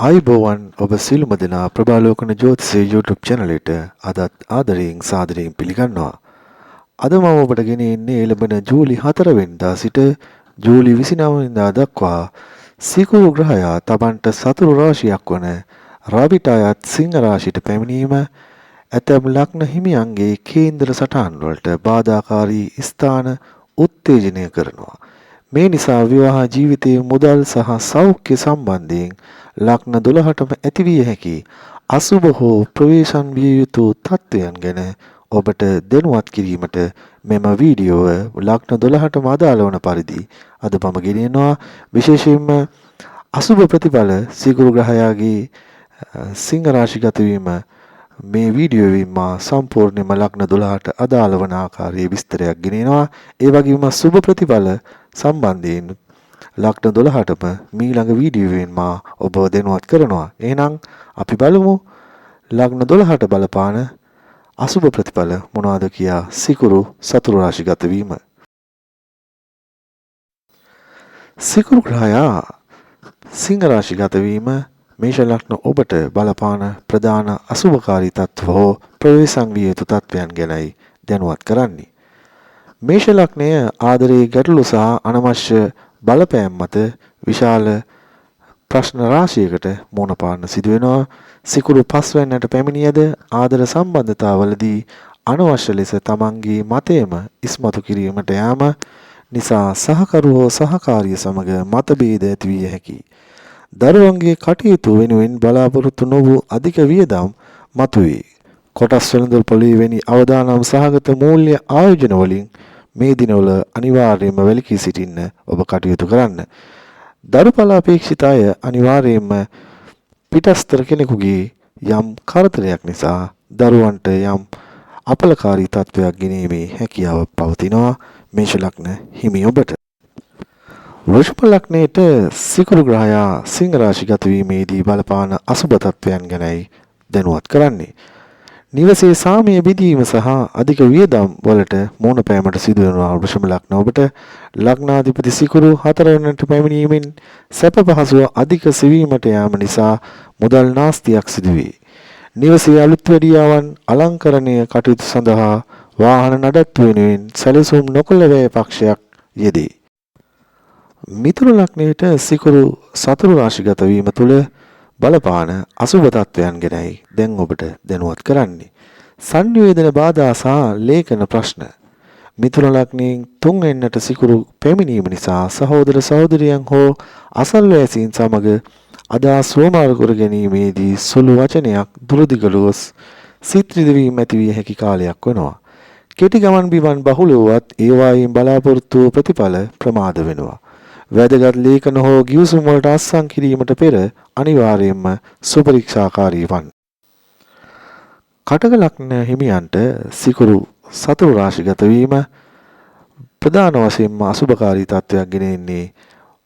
ආයුබෝවන් ඔබ සියලුම දෙනා ප්‍රභාලෝකන ජ්‍යොතිෂ YouTube channel එකට අදත් ආදරයෙන් සාදරයෙන් පිළිගන්නවා. අද මම ඔබට ගෙනෙන්නේ ලැබෙන ජූලි 4 වෙනිදා සිට ජූලි 29 වෙනිදා දක්වා සිකුරු ග්‍රහයා Tamanට සතුරු රාශියක් වන රාබිටායත් සිංහ රාශියට පැමිණීම ඇතැම් ලග්න හිමියන්ගේ කේන්දර සටහන් වලට බාධාකාරී ස්ථාන උත්තේජනය කරනවා. මේ නිසා විවාහ ජීවිතයේ මුදල් සහ සෞඛ්‍ය සම්බන්ධයෙන් ලග්න 12ටම ඇතිවිය හැකි අසුබ හෝ ප්‍රවේශම් විය යුතු තත්ත්වයන් ගැන ඔබට දැනුවත් කිරීමට මෙම වීඩියෝව ලග්න 12ටම අදාළ වන පරිදි අද මම ගෙනෙනවා. විශේෂයෙන්ම අසුබ ප්‍රතිඵල සිකුරු ග්‍රහයාගේ සිංහ රාශිගත වීම මේ වීඩියෝවෙන් මා සම්පූර්ණයෙන්ම ලග්න 12ට අදාළ වන ආකාරයේ විස්තරයක් ගෙනෙනවා. ඒ වගේම සුබ ප්‍රතිඵල සම්බන්ධයෙන් ලග්න 12ටම මීළඟ වීඩියෝවෙන් මා ඔබව දැනුවත් කරනවා. එහෙනම් අපි බලමු ලග්න 12ට බලපාන අසුබ ප්‍රතිඵල මොනවාද කියා සිකුරු සතුරු රාශිගත වීම. සිකුරු ග්‍රහයා සිංහ රාශිගත වීම මේෂ ලග්න ඔබට බලපාන ප්‍රධාන අසුබකාරී තත්ත්ව හෝ ප්‍රවේශම් විය යුතු තත්ත්වයන් ගැනයි දැනුවත් කරන්නේ. මේෂ ලග්නය ආදරයේ ගැටලු සහ අනවශ්‍ය බලපෑම් මත විශාල ප්‍රශ්න රාශියකට මුහුණ පාන්න සිදු වෙනවා. සිකුරු 5 වෙනිදාට පැමිණියද ආදර සම්බන්ධතාවලදී අනවශ්‍ය ලෙස තමන්ගේ මතයම ඉස්මතු කිරීමට යාම නිසා සහකරු හෝ සහකාරිය සමග මතභේද ඇති විය හැකියි. දරුවන්ගේ කටයුතු වෙනුවෙන් බලාපොරොත්තු නොවූ අධික වියදම් මතුවේ. කොටස් වෙළඳපොළ පොලී වැනි අවදානම් සහගත මූල්‍ය ආයෝජන වලින් මේ දිනවල අනිවාර්යයෙන්ම වැළකී සිටින්න ඔබ කටයුතු කරන්න. දරුඵල අපේක්ෂිත අය අනිවාර්යයෙන්ම පිටස්තර කෙනෙකුගේ යම් කරදරයක් නිසා දරුවන්ට යම් අපලකාරී තත්වයක් ගෙනීමේ හැකියාව පවතිනවා මේෂ ලග්න හිමි ඔබට. වෘෂභ ලග්නයේට සිකුරු ග්‍රහයා සිංහ රාශිගත වීමේදී බලපාන අසුබ තත්වයන් ගැනයි දැනුවත් කරන්නේ. නිවසේ සාමය බෙදීම සහ අධික වියදම් වලට මුහුණ පෑමට සිදු වෙනවා වෘෂභ ලග්න ඔබට. ලග්නාධිපති සිකුරු 4 වෙනිදාට පැමිණීමෙන් සැප පහසුව අධික සෙවීමට යාම නිසා මුදල් නාස්තියක් සිදු වේ. නිවසේ අලුත් වැඩියාවන් අලංකරණය කටයුතු සඳහා වාහන නඩත්තු වෙනුවෙන් සැලසුම් නොකළ වැය පක්ෂයක් යෙදේ. මිථුන ලග්නයට සිකුරු සතුරු රාශිගත වීම තුළ බලපාන අසුබ තත්වයන් ගැනයි දැන් ඔබට දැනුවත් කරන්නේ. සංනිවේදන බාධා සහ ලේඛන ප්‍රශ්න. මිථුන ලග්නයෙන් 3 වෙනිදාට සිකුරු පැමිණීම නිසා සහෝදර සහෝදරියන් හෝ අසල්වැසියන් සමග අදහස් වමාරු කර ගැනීමේදී සුළු වචනයක් දුරදිගලුවස් සිත් රිදවීම ඇති විය හැකි කාලයක් වෙනවා. කෙටි ගමන් බිමන් බහුල වුවත් ඒවායින් බලාපොරොත්තු ප්‍රතිඵල ප්‍රමාද වෙනවා. වැදගත් ලේඛන හෝ ගිවිසුම් වලට අත්සන් කිරීමට පෙර අනිවාර්යයෙන්ම සුපරීක්ෂාකාරී වන්න. කටක ලග්න හිමියන්ට සිකුරු සතුරු රාශිගත වීම ප්‍රධාන වශයෙන්ම අසුභකාරී තත්වයක් ගෙන එන්නේ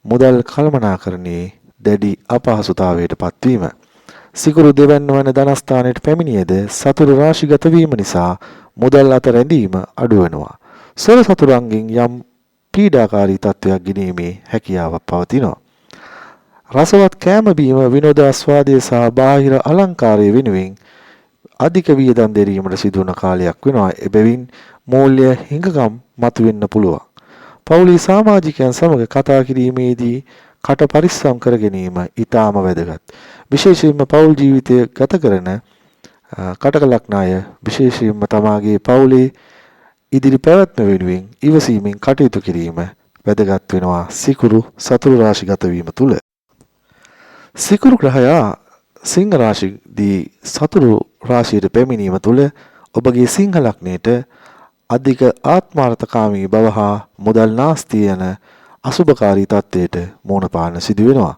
මුදල් කළමනාකරණයේ දැඩි අපහසුතාවයට පත්වීම. සිකුරු දෙවැන්න වන ධනස්ථානයට පැමිණියද සතුරු රාශිගත වීම නිසා මුදල් අත රැඳීම අඩු වෙනවා. සොර සතුරන්ගෙන් යම් පීඩාකාරී තත්වයක් ගෙනීමේ හැකියාවක් පවතිනවා. රසවත් කෑම බීම විනෝද ආස්වාදයේ සහ බාහිර අලංකාරය වෙනුවෙන් අධික වියදම් දැරීමට සිදුවන කාලයක් වෙනවා. එබැවින් මූල්‍ය හිඟකම් මතුවෙන්න පුළුවන්. පවුලේ සමාජිකයන් සමග කතා කිරීමේදී කට පරිස්සම් කර ගැනීම ඉතාම වැදගත්. විශේෂයෙන්ම පෞල් ජීවිතය ගත කරන කටක ලග්න අය විශේෂයෙන්ම තමාගේ පවුලේ ඉදිරි පැවැත්ම වෙනුවෙන් ඉවසීමෙන් කටයුතු කිරීම වැදගත් වෙනවා සිකුරු සතුරු රාශිගත වීම තුල. සිකුරු ග්‍රහයා සිංහ රාශියේදී සතුරු රාශියට පැමිණීම තුල ඔබගේ සිංහ ලග්නයට අධික ආත්මාර්ථකාමී බව හා මුදල් නාස්තිය යන අසුභකාරී තත්ත්වයට මුහුණ පාන්න සිදු වෙනවා.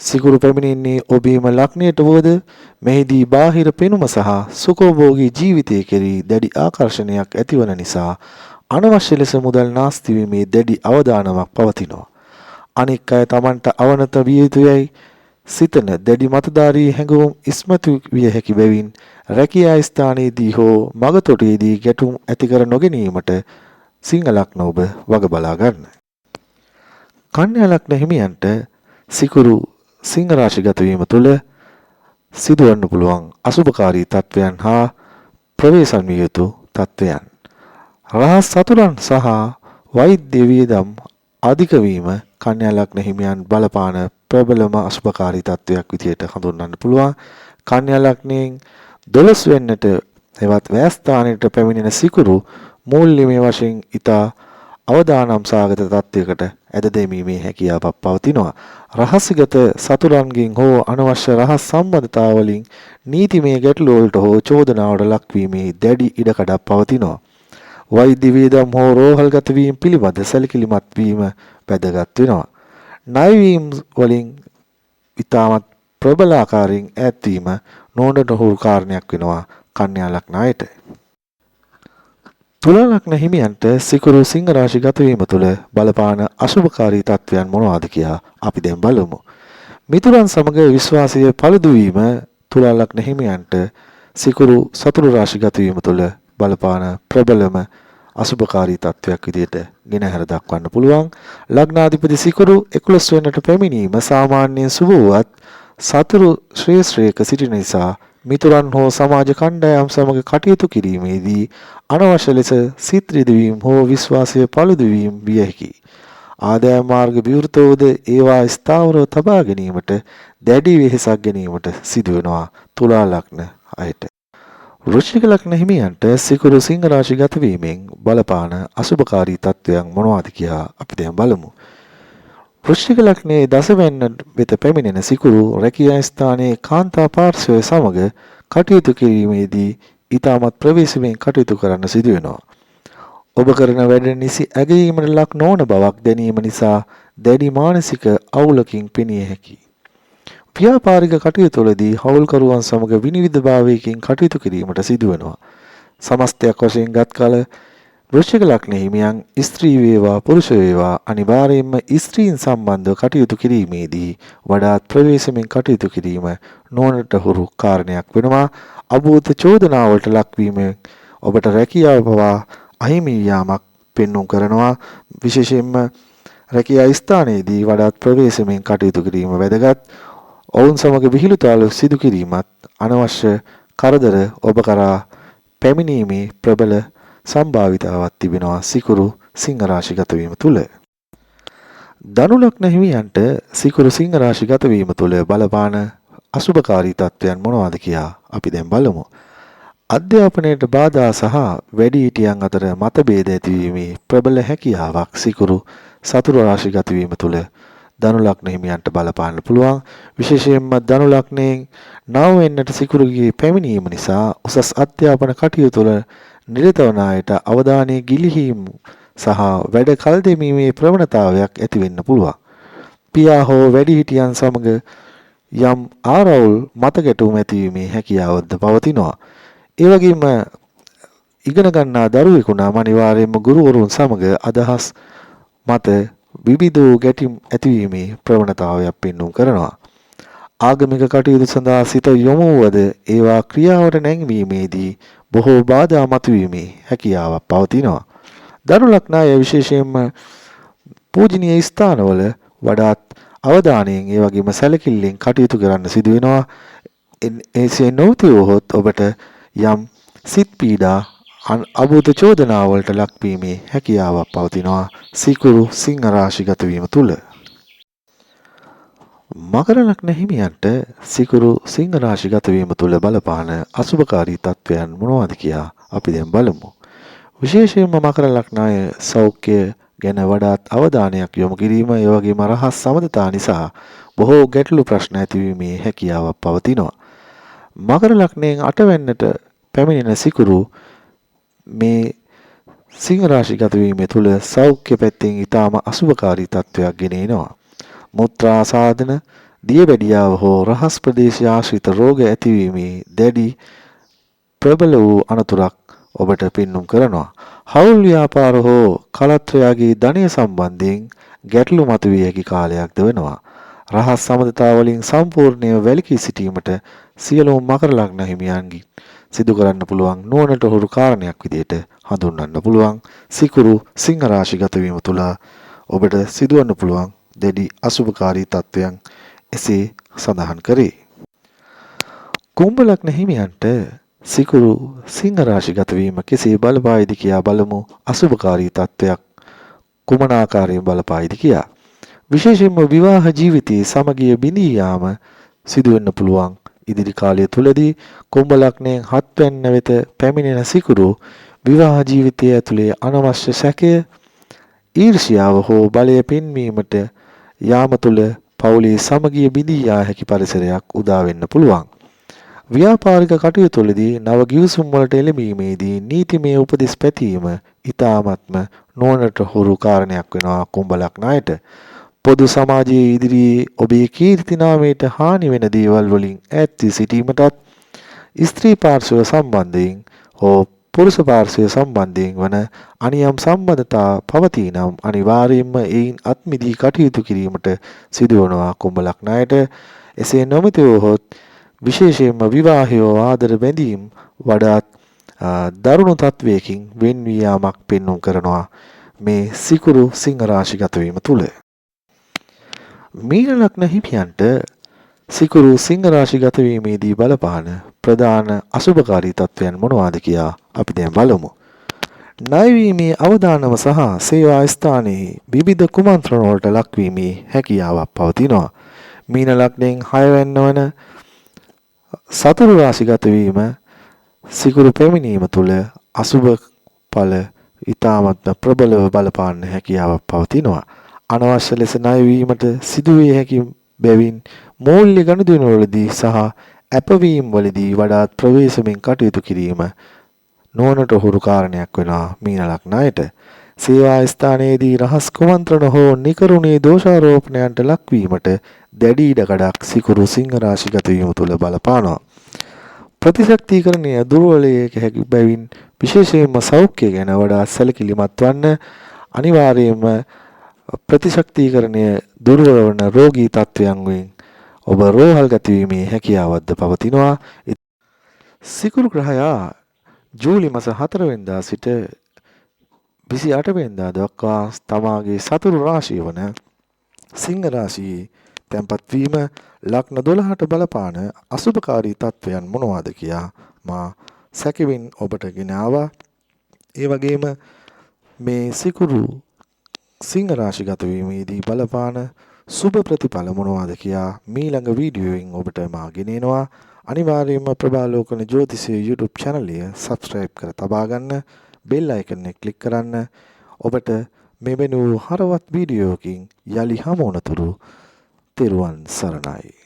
සිකුරු පැමිණෙන්නේ ඔබේම ලග්නයට වුවද මෙහිදී බාහිර පෙනුම සහ සුඛෝභෝගී ජීවිතය කෙරෙහි දැඩි ආකර්ෂණයක් ඇතිවන නිසා අනවශ්‍ය ලෙස මුදල් නාස්ති වීමේ දැඩි අවධානමක් පවතිනවා. අනෙක් අය Tamanට අවනත විය යුතුයයි සිතන දැඩි මතධාරී හැඟවුම් ඉස්මතු විය හැකි බැවින් රැකියා ස්ථානයේදී හෝ මගතොටේදී ගැටුම් ඇති කර නොගැනීමට සිංහ ලග්න ඔබ වග බලා ගන්න. කන්‍යා ලග්න හිමියන්ට සිකුරු සිංහ රාශිගත වීම තුළ සිදුවන්න පුළුවන් අසුභකාරී තත්වයන් හා ප්‍රවේශම් විය යුතු තත්වයන්. රහස් සතුරන් සහ වෛද්‍ය වියදම් අධික වීම කන්‍යා ලග්න හිමියන් බලපාන ප්‍රබලම අසුභකාරී තත්වයක් විදිහට හඳුන්වන්න පුළුවන්. කන්‍යා ලග්නයෙන් 12 වෙන්නට එවත් ව්‍යස්ථානයට පැමිණෙන සිකුරු මූල්‍යමය වශයෙන් ඊතා අවදානම් සාගත තත්වයකට ඇද දෙමීමේ හැකියාවක් පවතිනවා. රහස්‍යගත සතුරන්ගෙන් හෝ අනවශ්‍ය රහස් සම්බන්ධතා වලින් නීතිමය ගැටලු වලට හෝ චෝදනාවට ලක්වීමේ දැඩි ඉඩකඩක් පවතිනවා. වෛද්‍ය වියදම් හෝ රෝහල්ගත වීම පිළිබඳ සැලකිලිමත් වීම වැදගත් වෙනවා. ණය වීම වලින් ඊටමත් ප්‍රබල ආකාරයෙන් ඈත්වීම නොනොට හුරු කාරණයක් වෙනවා කන්‍යා ලග්න අයට. තුලා ලග්න හිමියන්ට සිකුරු සිංහ රාශිගත වීම තුළ බලපාන අශුභකාරී තත්වයන් මොනවාද කියා අපි දැන් බලමු. මිතුරන් සමග විශ්වාසය පළුදු වීම තුලා ලග්න හිමියන්ට සිකුරු සතුරු රාශිගත වීම තුළ බලපාන ප්‍රබලම අශුභකාරී තත්වයක් විදිහට ගෙනහැර දක්වන්න පුළුවන්. ලග්නාධිපති සිකුරු 11 වෙනිට පැමිණීම සාමාන්‍යයෙන් සුබ වුවත් සතුරු ශ්‍රේෂ්ඨයක සිටින නිසා මිතුරන් හෝ සමාජ කණ්ඩායම් සමග කටයුතු කිරීමේදී අනවශ්‍ය ලෙස සිත් රිදවීම හෝ විශ්වාසය පළුදු වීම විය හැකියි. ආදායම් මාර්ග විවෘතවද ඒවා ස්ථාවරව තබා ගැනීමට දැඩි වෙහෙසක් ගැනීමට සිදු වෙනවා තුලා ලග්න අයට. වෘශ්චික ලග්න හිමියන්ට සිකුරු සිංහ රාශිගත වීමෙන් බලපාන අසුභකාරී තත්වයන් මොනවාද කියා අපි දැන් බලමු. වෘශ්චික ලග්නයේ දසවැන්න වෙත පැමිණෙන සිකුරු රැකියා ස්ථානයේ කාන්තා පාර්ශ්වය සමග කටයුතු කිරීමේදී ඊටමත් ප්‍රවේශමෙන් කටයුතු කරන්න සිදු වෙනවා. ඔබ කරන වැඩ නිසි ඇගයීමට ලක් නොවන බවක් දැනීම නිසා දැඩි මානසික අවුලකින් පෙනිය හැකියි. ව්‍යාපාරික කටයුතුවලදී හවුල්කරුවන් සමග විනිවිදභාවයකින් කටයුතු කිරීමට සිදු වෙනවා. සමස්තයක් වශයෙන් ගත් කල වෘශ්චික ලග්න හිමියන් ස්ත්‍රී වේවා පුරුෂ වේවා අනිවාර්යයෙන්ම ස්ත්‍රීන් සම්බන්ධව කටයුතු කිරීමේදී වඩාත් ප්‍රවේශමෙන් කටයුතු කිරීම නොනට හුරු කාරණයක් වෙනවා. අභූත චෝදනාවලට ලක්වීම ඔබට රැකියාව පවා අහිමි යාමක් පෙන්වුම් කරනවා. විශේෂයෙන්ම රැකියා ස්ථානයේදී වඩාත් ප්‍රවේශමෙන් කටයුතු කිරීම වැදගත්. ඔවුන් සමග විහිළුතාවල සිදු කිරීමත් අනවශ්‍ය කරදර ඔබ කරා පැමිණීමේ ප්‍රබල සම්භාවිතාවක් තිබෙනවා සිකුරු සිංහ රාශිගත වීම තුළ. ධනු ලග්න හිමියන්ට සිකුරු සිංහ රාශිගත වීම තුළ බලපාන අසුභකාරී තත්වයන් මොනවාද කියා අපි දැන් බලමු. අධ්‍යාපනයට බාධා සහ වැඩිහිටියන් අතර මතභේද ඇතිවීමේ ප්‍රබල හැකියාවක් සිකුරු සතුරු රාශිගත වීම තුළ ධනු ලග්න හිමියන්ට බලපාන්න පුළුවන්. විශේෂයෙන්ම ධනු ලග්නයෙන් 9 වෙනිට සිකුරුගේ පැමිණීම නිසා උසස් අධ්‍යාපන කටයුතු වල නිරත වන අයට අවධානයේ ගිලිහීම සහ වැඩ කල් දෙමීමේ ප්‍රවණතාවයක් ඇති වෙන්න පුළුවන්. පියා හෝ වැඩිහිටියන් සමග යම් ආරවුල් මතගැටුම් ඇතිවීමේ හැකියාවක්ද පවතිනවා. ඒ වගේම ඉගෙන ගන්නා දරුවෙකු නම් අනිවාර්යයෙන්ම ගුරුවරුන් සමග අදහස් මත විවිධ ගැටීම් ඇතිවීමේ ප්‍රවණතාවයක් පෙන්වුම් කරනවා. ආගමික කටයුතු සඳහා සිත යොමු වද ඒවා ක්‍රියාවට නැංවීමේදී බොහෝ බාධා මතුවීමේ හැකියාවක් පවතිනවා. ධනු ලග්න අය විශේෂයෙන්ම පූජනීය ස්ථානවල වඩාත් අවධානයෙන් ඒ වගේම සැලකිල්ලෙන් කටයුතු කරන්න සිදු වෙනවා. එසේ නොවුවහොත් ඔබට යම් සිත් පීඩා අභූත චෝදනාවලට ලක්වීමේ හැකියාවක් පවතිනවා සිකුරු සිංහ රාශිගත වීම තුළ. මකර ලග්න හිමියන්ට සිකුරු සිංහ රාශිගත වීම තුළ බලපාන අසුභකාරී තත්වයන් මොනවාද කියා අපි දැන් බලමු. විශේෂයෙන්ම මකර ලග්න අය සෞඛ්‍ය ගැන වඩාත් අවධානයක් යොමු කිරීම, ඒ වගේම රහස් සමඳතා නිසා බොහෝ ගැටලු ප්‍රශ්න ඇතිවීමේ හැකියාවක් පවතිනවා. මකර ලග්නයෙන් 8 වෙනිට පැමිණෙන සිකුරු මේ සිංහ රාශිගත වීම තුළ සෞඛ්‍ය පැත්තෙන් ඊටම අසුභකාරී තත්වයක් ගෙන එනවා. මුත්‍රා සාධන, දියබැඩියාව හෝ රහස් ප්‍රදේශ ආශ්‍රිත රෝග ඇතිවීමේ දැඩි ප්‍රබල වූ අනතුරක් ඔබට පෙන්වුම් කරනවා. හවුල් ව්‍යාපාර හෝ කලත්‍රයාගේ ධනය සම්බන්ධයෙන් ගැටලු මතුවිය හැකි කාලයක්ද වෙනවා. රහස් සමඳතා වලින් සම්පූර්ණයෙන් වැළකී සිටීමට සියලුම මකර ලග්න හිමියන්ගේ සිදු කරන්න පුළුවන් නුවණට හුරු කාරණයක් විදිහට හඳුන්වන්න පුළුවන් සිකුරු සිංහ රාශිගත වීම තුළ ඔබට සිදුවන්න පුළුවන් දැඩි අසුභකාරී තත්වයන් එසේ සඳහන් කරේ. කුම්භ ලග්න හිමියන්ට සිකුරු සිංහ රාශිගත වීම කෙසේ බලපායිද කියා බලමු. අසුභකාරී තත්වයක් කුමන ආකාරයෙන් බලපායිද කියා. විශේෂයෙන්ම විවාහ ජීවිතයේ සමගිය බිඳී යාම සිදු වෙන්න පුළුවන්. ඉදිරි කාලය තුලදී කුම්භ ලග්නයෙන් හත්වැන්න වෙත පැමිණෙන සිකුරු විවාහ ජීවිතය ඇතුලේ අනවශ්‍ය සැකය, ඊර්ෂ්‍යාව හෝ බලය පෙන්වීමට යාම තුළ පවුලේ සමගිය බිඳී යා හැකි පරිසරයක් උදා වෙන්න පුළුවන්. ව්‍යාපාරික කටයුතුවලදී නව ගිවිසුම් වලට එළඹීමේදී නීතිමය උපදෙස් පැතීම ඉතාමත්ම නුවණට හුරු කාරණයක් වෙනවා කුම්භ ලග්න අයට. පොදු සමාජයේ ඉදිරියේ ඔබේ කීර්ති නාමයට හානි වෙන දේවල් වලින් ඈත් වී සිටීමටත් ස්ත්‍රී පාර්ශව සම්බන්ධයෙන් හෝ පුරුෂ පාර්ශවය සම්බන්ධයෙන් වන අනියම් සම්බන්ධතා පවතී නම් අනිවාර්යයෙන්ම එයින් අත්මිදී කටයුතු කිරීමට සිදුවනවා කුම්භ ලග්න අයට. එසේ නොමැති වූහොත් විශේෂයෙන්ම විවාහය ආදර බැඳීම් වඩාත් දරුණු තත්වයකින් වෙන් වී යාමක් පෙන්වුම් කරනවා මේ සිකුරු සිංහ රාශිගත වීම තුල. මීන ලග්න හිමියන්ට සිකුරු සිංහ රාශිගත වීමේදී බලපාන ප්‍රධාන අසුභකාරී තත්වයන් මොනවාද කියා අපි දැන් බලමු. ණය වීමේ අවදානම සහ සේවා ස්ථානයේ විවිධ කුමන්ත්‍රණ වලට ලක්වීමේ හැකියාවක් පවතිනවා. මීන ලග්නයෙන් 6 වෙන්න වන සතුරු රාශිගත වීම සිකුරු පැමිණීම තුළ අසුභ ඵල ඊටමත් ප්‍රබලව බලපාන්න හැකියාවක් පවතිනවා. අනවශ්‍ය ලෙස ණය වීමට සිදුවිය හැකි බැවින් මූල්‍ය ගනුදෙනුවලදී සහ අපවීම් වලදී වඩාත් ප්‍රවේශමෙන් කටයුතු කිරීම නොවනට හුරු කාරණයක් වෙනවා මීන ලග්න අයට. සේවා ස්ථානයේදී රහස් කුමන්ත්‍රණ හෝ නිකරුණේ දෝෂාරෝපණයන්ට ලක්වීමට දැඩි ඉඩකඩක් සිකුරු සිංහ රාශිගත වීම තුළ බලපානවා. ප්‍රතිශක්තිකරණය දුර්වලයක හැකි බැවින් විශේෂයෙන්ම සෞඛ්‍ය ගැන වඩා සැලකිලිමත් වන්න. අනිවාර්යයෙන්ම ප්‍රතිශක්තිකරණය දුර්වල වන රෝගී තත්වයන්ගෙන් ඔබ රෝහල්ගත වීමේ හැකියාවක්ද පවතිනවා. සිකුරු ග්‍රහයා ජූලි මාස 4 වෙනිදා සිට 28 වෙනිදා දක්වා තමාගේ සතුරු රාශිය වන සිංහ රාශියේ තැන්පත් වීම ලග්න 12ට බලපාන අසුභකාරී තත්වයන් මොනවාද කියා මා සැකෙමින් ඔබට ගෙන ආවා. ඒ වගේම මේ සිකුරු සිංහ රාශිගත වීමේදී බලපාන සුබ ප්‍රතිඵල මොනවාද කියා මීළඟ වීඩියෝවෙන් ඔබට මා ගෙනෙනවා. අනිවාර්යයෙන්ම ප්‍රභාලෝකන ජ්‍යොතිෂය YouTube channel එක subscribe කර තබා ගන්න. bell icon එක click කරන්න. ඔබට මෙවැනි හරවත් වීඩියෝකින් යලි හමු වනතුරු තෙරුවන් සරණයි.